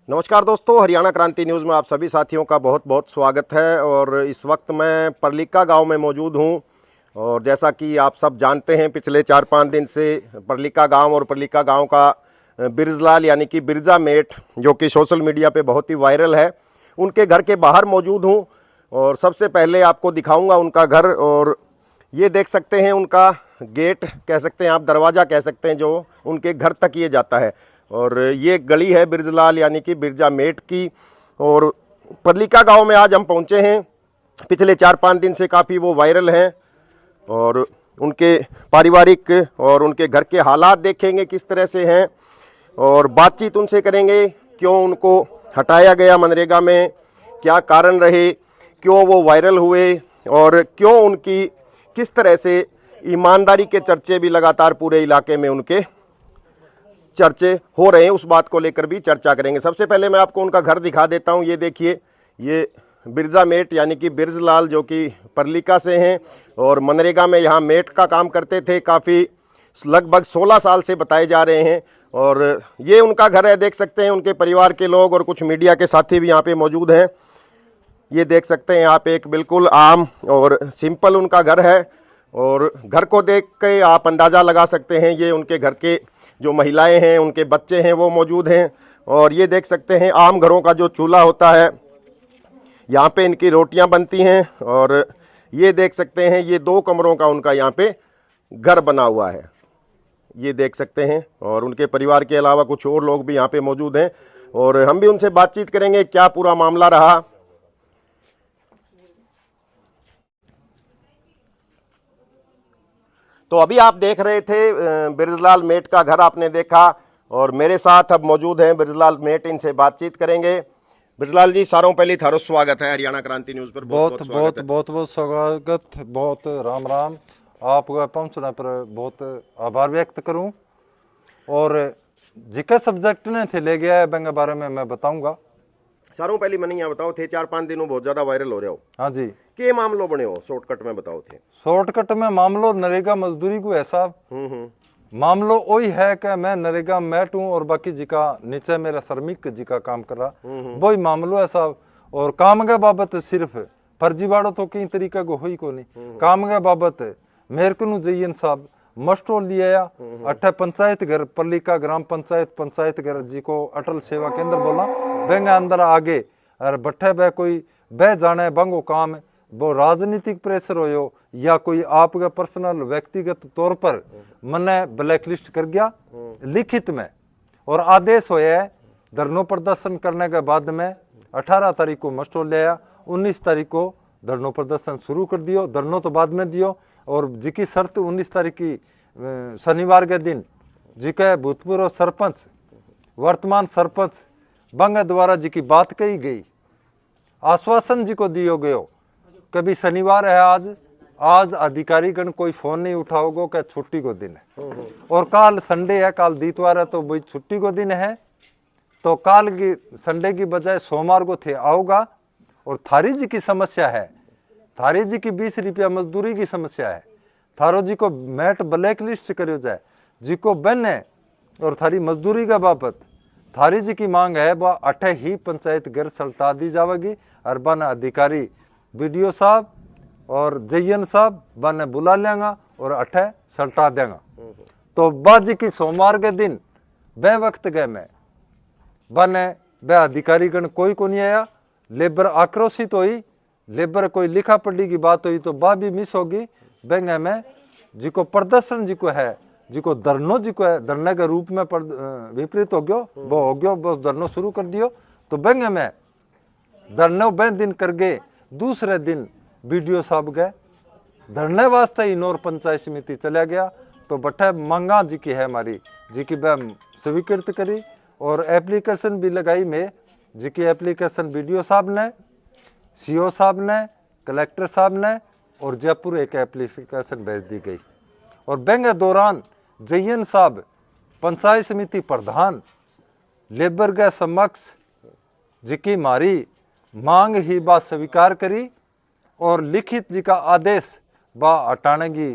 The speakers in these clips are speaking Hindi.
नमस्कार दोस्तों, हरियाणा क्रांति न्यूज़ में आप सभी साथियों का बहुत बहुत स्वागत है। और इस वक्त मैं परलीका गांव में मौजूद हूं। और जैसा कि आप सब जानते हैं, पिछले 4-5 दिन से परलीका गांव और परलीका गांव का बिरजलाल यानी कि बिरजा मेट, जो कि सोशल मीडिया पे बहुत ही वायरल है, उनके घर के बाहर मौजूद हूँ। और सबसे पहले आपको दिखाऊँगा उनका घर। और ये देख सकते हैं उनका गेट, कह सकते हैं आप, दरवाज़ा कह सकते हैं, जो उनके घर तक ये जाता है। और ये गली है बिरजलाल यानी कि बिरजा मेट की। और परलीका गांव में आज हम पहुंचे हैं। पिछले 4-5 दिन से काफ़ी वो वायरल हैं। और उनके पारिवारिक और उनके घर के हालात देखेंगे किस तरह से हैं, और बातचीत उनसे करेंगे। क्यों उनको हटाया गया मनरेगा में, क्या कारण रहे, क्यों वो वायरल हुए, और क्यों उनकी किस तरह से ईमानदारी के चर्चे भी लगातार पूरे इलाके में उनके चर्चे हो रहे हैं, उस बात को लेकर भी चर्चा करेंगे। सबसे पहले मैं आपको उनका घर दिखा देता हूं। ये देखिए, ये बिरजा मेट यानी कि बिरजलाल, जो कि परलीका से हैं और मनरेगा में यहाँ मेट का काम करते थे, काफ़ी लगभग 16 साल से बताए जा रहे हैं। और ये उनका घर है, देख सकते हैं। उनके परिवार के लोग और कुछ मीडिया के साथी भी यहाँ पे मौजूद हैं। ये देख सकते हैं आप, एक बिल्कुल आम और सिंपल उनका घर है। और घर को देख के आप अंदाज़ा लगा सकते हैं, ये उनके घर के जो महिलाएं हैं, उनके बच्चे हैं, वो मौजूद हैं। और ये देख सकते हैं आम घरों का जो चूल्हा होता है, यहाँ पे इनकी रोटियां बनती हैं। और ये देख सकते हैं, ये 2 कमरों का उनका यहाँ पे घर बना हुआ है, ये देख सकते हैं। और उनके परिवार के अलावा कुछ और लोग भी यहाँ पे मौजूद हैं, और हम भी उनसे बातचीत करेंगे क्या पूरा मामला रहा। तो अभी आप देख रहे थे बिरजलाल मेट का घर, आपने देखा। और मेरे साथ अब मौजूद हैं बिरजलाल मेट, इनसे बातचीत करेंगे। बिरजलाल जी, सारों पहले थारो स्वागत है हरियाणा क्रांति न्यूज़ पर। बहुत बहुत स्वागत, बहुत राम राम। आपका पहुंचने पर बहुत आभार व्यक्त करूं। और जिके सब्जेक्ट ने थे ले गया है बेंगे बारे में मैं बताऊंगा। सारों पहले मैंने यहाँ बताओ थे, 4-5 दिनों बहुत ज्यादा वायरल हो रहे हो। हाँ जी, के मामलो बने हो, शॉर्टकट में बताओ थे। शॉर्टकट में मामलो नरेगा मजदूरी को है साहब। मामलो वही है कि मैं नरेगा मैट हूँ और बाकी जी का नीचे मेरा श्रमिक जी का काम कर रहा, वही मामलो है साहब। और काम के बाबत सिर्फ फर्जीवाड़ो तो कई तरीका को हुई को नहीं। काम के बाबत मेरे को जयन साहब मस्टो लिया अठे पंचायत घर परलीका ग्राम पंचायत घर जी को अटल सेवा केंद्र बोला, बेंगे अंदर आगे और बठे बे कोई बह जाने बंगो काम वो राजनीतिक प्रेशर हो या कोई आपका पर्सनल व्यक्तिगत तौर पर मने ब्लैकलिस्ट कर गया लिखित में। और आदेश होया है धरनो प्रदर्शन करने के बाद में 18 तारीख को मस्टो लिया, 19 तारीख को धरनो प्रदर्शन शुरू कर दियो। धरनो तो बाद में दियो, और जिकी शर्त 19 तारीख की शनिवार के दिन जिके भूतपूर्व सरपंच वर्तमान सरपंच बंग द्वारा जी की बात कही गई, आश्वासन जी को दियो गयो कभी शनिवार है आज अधिकारीगण कोई फोन नहीं उठाओगे क्या छुट्टी को दिन है, और काल संडे है, काल दीतवार है, तो भाई छुट्टी को दिन है, तो काल की संडे की बजाय सोमवार को थे आओगा। और थारी जी की समस्या है, थारी जी की 20 रुपया मजदूरी की समस्या है, थारो जी को मैट ब्लैक लिस्ट करो जाए जी को बन है, और थारी मजदूरी का बाबत थारी जी की मांग है वह अठे ही पंचायत घर सल्टा दी जाएगी। और बन अधिकारी बीडीओ साहब और जयन साहब बन बुला लेंगा और अठे सल्टा देंगा। तो बाजी की सोमवार के दिन बे वक्त गए मैं बने बे अधिकारीगण कोई को नहीं आया, लेबर आक्रोशित हुई, लेबर कोई लिखा पढ़ी की बात हुई तो बा भी मिस होगी। बेंगे में जी को प्रदर्शन जी को है, जी को धरनो जी को है, धरने के रूप में विपरीत हो गयो, वो हो गयो, बस धरनो शुरू कर दियो। तो बेंगे में धरने बे दिन कर गए, दूसरे दिन बीडीओ साहब गए धरने वास्ते इनौर पंचायत समिति चला गया। तो बठे मांगा जी की है हमारी, जी की वह स्वीकृत करी और एप्लीकेशन भी लगाई में, जी की एप्लीकेशन बीडीओ साहब ने, सीओ साहब ने, कलेक्टर साहब ने और जयपुर एक एप्लीकेशन भेज दी गई। और बेंगे दौरान जयन साहब पंचायत समिति प्रधान लेबर के समक्ष जी की मारी मांग ही बात स्वीकार करी और लिखित जी का आदेश बा हटाने की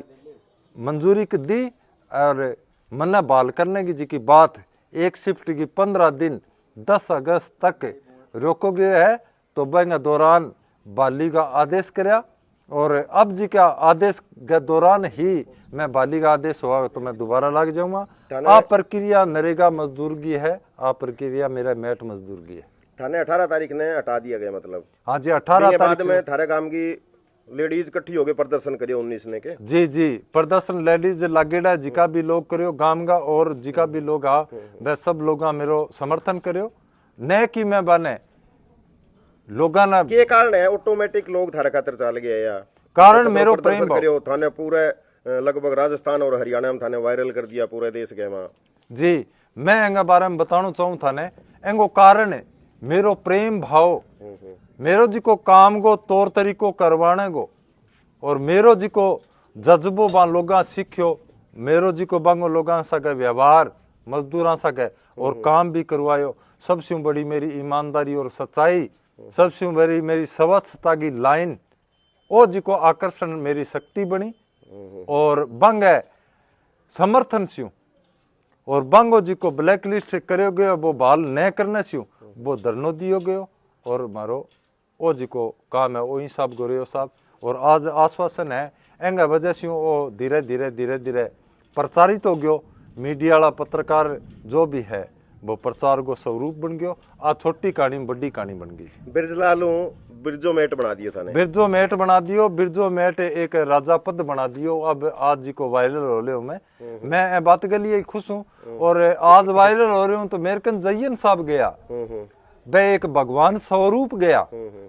मंजूरी दी। और मन्ना बाल करने की जी की बात एक शिफ्ट की 15 दिन 10 अगस्त तक रोकोगे है तो बंग दौरान बाली का आदेश करया और अब जी का आदेश के दौरान ही मैं बाली का आदेश हुआ तो मैं दोबारा लग जाऊंगा। आ प्रक्रिया नरेगा मजदूर की है, आ प्रक्रिया मेरा मैट मजदूर की है। थाने 18 तारीख ने हटा दिया गया मतलब? हाँ जी 18 बाद में थारे काम की लेडीज इकट्ठी हो गए प्रदर्शन करियो 19 ने के? जी जी प्रदर्शन लेडीज लागेड़ा जिका भी लोग करियो गांव का और जिका भी लोग आ वह सब लोग मेरो समर्थन करियो न कि मैं बने लोगा ना के कारण है ऑटोमेटिक लोग थारे खातिर चल गए या कारण मेरो प्रेम भाव करियो थाने पूरे लगभग राजस्थान और हरियाणा में थाने वायरल कर दिया पूरे देश के वहां जी। मैं एंगा बारे में बताना चाहूँ थाने एंगो कारण मेरो प्रेम भाव मेरो जी को काम को तौर तरीको करवाने को और मेरो जी को जज्बो बा लोगा सीखियो मेरो जी को बांगो लोगा सके व्यवहार मजदूरा सके और काम भी करवायो। सबसे बड़ी मेरी ईमानदारी और सच्चाई, सबसे बड़ी मेरी स्वच्छता की लाइन ओ जी को आकर्षण मेरी शक्ति बनी और बंग है समर्थन स्यू और बंगो जी को ब्लैक लिस्ट करो गयो वो बाल न करने स्यू वो धरनो दियो गयो और मारो ओ जी को काम है वो हिसाब गोरियो साहब और आज आश्वासन है एंगा वजह से वो धीरे धीरे धीरे धीरे प्रचारित हो गयो। मीडिया वाला पत्रकार जो भी है वो प्रचार को स्वरूप बन गयो। आ छोटी कहानी बड़ी कहानी बन गई। बिरजलालू बिरजो मेट बना दियो थाने? बिरजो मेट बना दियो। बिरजो मेट एक राजा पद बना दियो। अब आज जी को वायरल हो रहे हो मैं बात के लिए खुश हूँ और आज वायरल हो रहे हूँ तो मेरे कन जयन साहब गया वह एक भगवान स्वरूप गया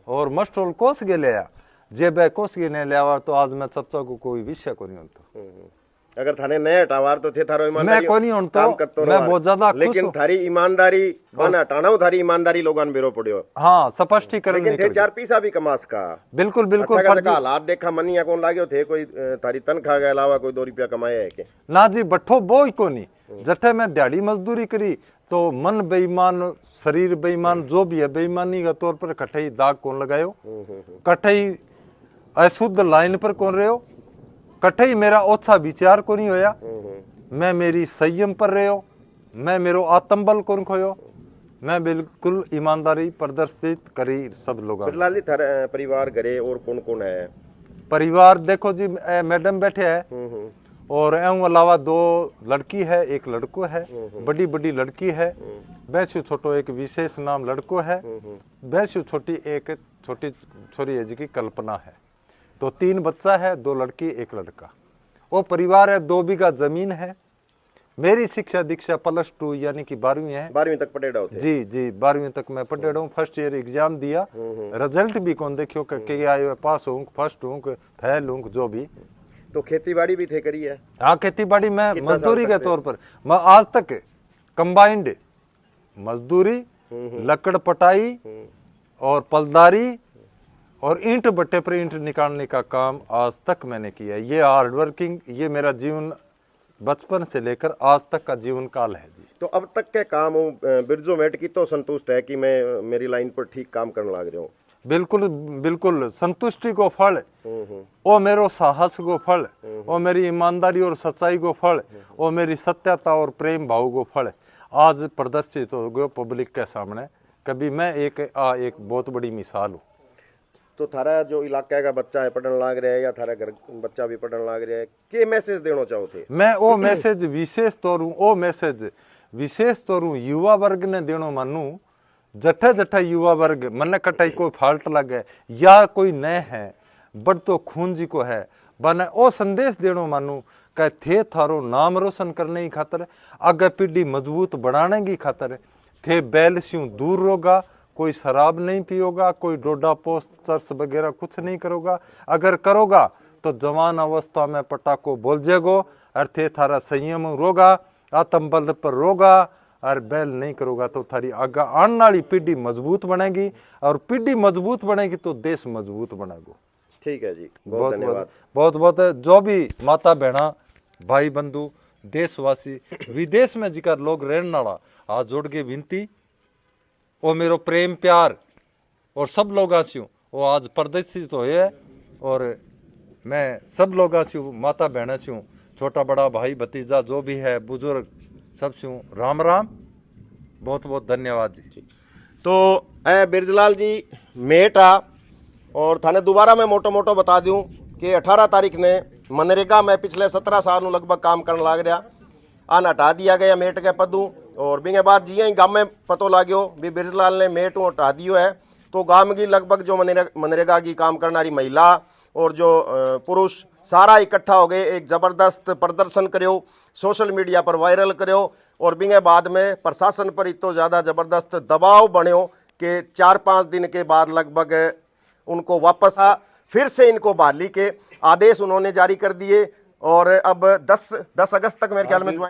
और मस्टोल कोस के लिया जे वह कोस के ने लिया तो आज मैं चर्चा को कोई विषय को नहीं होता। अगर थाने नए हटावार तो थे थारो ईमानदारी मैं कोई नहीं होता काम करतो मैं बहुत ज्यादा लेकिन थारी ईमानदारी बन हटाना थारी ईमानदारी लोगन बेरो पड़ियो। हाँ स्पष्टीकरण लेकिन थे चार पैसा भी कमास का बिल्कुल बिल्कुल हालात देखा मनिया कौन लागयो थे कोई थारी तनख्वाह के अलावा कोई 2 रुपया कमाया है के ना जी बट्ठो वो ही को नहीं जठे मैं दिहाड़ी मजदूरी करी तो मन बेईमान शरीर बेईमान जो भी है बेईमानी का तौर पर कठई दाग कौन लगायो कठई अशुद्ध लाइन पर कौन रहे हो कठई मेरा ओछा विचार को नहीं होया मैं मेरी संयम पर रहे हो मैं मेरो आत्मबल कौन खोयो मैं बिल्कुल ईमानदारी प्रदर्शित करी सब लोग। परिवार घरे और कौन कौन है? परिवार देखो जी मैडम बैठे है और एवं अलावा 2 लड़की है 1 लड़को है बड़ी बड़ी लड़की है बैसु छोटो एक विशेष नाम लड़को है बैसु छोटी एक छोटी छोरी है जी की कल्पना है। तो 3 बच्चा है 2 लड़की 1 लड़का। वो परिवार है 2 बीघा जमीन है। मेरी शिक्षा दीक्षा +2 यानी कि 12वीं है। 12वीं तक पढ़ेड़ा होते? जी जी 12वीं तक मैं पढ़ेड़ा हूँ। फर्स्ट ईयर एग्जाम दिया रिजल्ट भी कौन देखियो के आयो पास हूँ फर्स्ट हूँ फेल हूँ जो भी। तो खेती बाड़ी भी थे करी है? हाँ खेती बाड़ी में मजदूरी के तौर पर मैं आज तक कंबाइंड मजदूरी लकड़ पटाई और पलदारी और ईंट भट्टे पर ईंट निकालने का काम आज तक मैंने किया। ये हार्ड वर्किंग ये मेरा जीवन बचपन से लेकर आज तक का जीवन काल है जी। तो अब तक के काम बिरजो मेट की तो संतुष्ट है कि मैं मेरी लाइन पर ठीक काम करने लग रहा हूँ? बिल्कुल बिल्कुल संतुष्टि को फल वो मेरो साहस को फल वो मेरी ईमानदारी और सच्चाई को फल वो मेरी सत्यता और प्रेम भाव को फल आज प्रदर्शित हो गयो पब्लिक के सामने। कभी मैं एक बहुत बड़ी मिसाल हूँ। तो थारा जो इलाका का बच्चा है पढ़ने लग रहा है या थारा घर बच्चा भी पढ़ने लग रहा है के मैसेज देना चाहो थे? मैं वो मैसेज विशेष तौर युवा वर्ग ने देनो मानू जठे जठे युवा वर्ग मन कटाई कोई फाल्ट लगे या कोई न है बट तो खून जी को है बने ओ संदेश देनो मानू कह थे थारो नाम रोशन करने की खातर आगे पीढ़ी मजबूत बनाने की खातर थे बैल स्यू दूर रोगा कोई शराब नहीं पियोगा कोई डोडा पोस्ट चर्च वगैरह कुछ नहीं करोगा। अगर करोगा तो जवान अवस्था में पटाखो बोल जेगो और थे थारा संयम रोगा आत्मबल पर रोगा और बैल नहीं करोगा तो थारी आगा आने वाली पीढ़ी मजबूत बनेगी और पीढ़ी मजबूत बनेगी तो देश मजबूत बनेगा। ठीक है जी बहुत धन्यवाद। बहुत जो भी माता बहना भाई बंधु देशवासी विदेश में जिकर लोग रहने वाला हाथ जोड़ के विनती वो मेरो प्रेम प्यार और सब लोग आस्यू वो आज प्रदर्शित हुए और मैं सब लोग आस्यू माता बहना स्यू छोटा बड़ा भाई भतीजा जो भी है बुजुर्ग सब स्यू राम राम बहुत बहुत धन्यवाद जी। तो बिरजलाल जी मेट आ और थाने दोबारा मैं मोटो मोटो बता दूं कि 18 तारीख ने मनरेगा में पिछले 17 साल लगभग काम करने लग रहा आन हटा दिया गया मेट के पदों और बिंगे बाद जिया ही गांव में पतो लागो भी बिरजलाल ने मेट हटा दियो है तो गांव की लगभग जो मनरेगा की काम करने वाली महिला और जो पुरुष सारा इकट्ठा हो गए, एक जबरदस्त प्रदर्शन करो, सोशल मीडिया पर वायरल करो और बिंगे बाद में प्रशासन पर इतो ज़्यादा जबरदस्त दबाव बनो कि 4-5 दिन के बाद लगभग उनको वापस फिर से इनको बहाली के आदेश उन्होंने जारी कर दिए और अब 10 अगस्त तक मेरे ख्याल में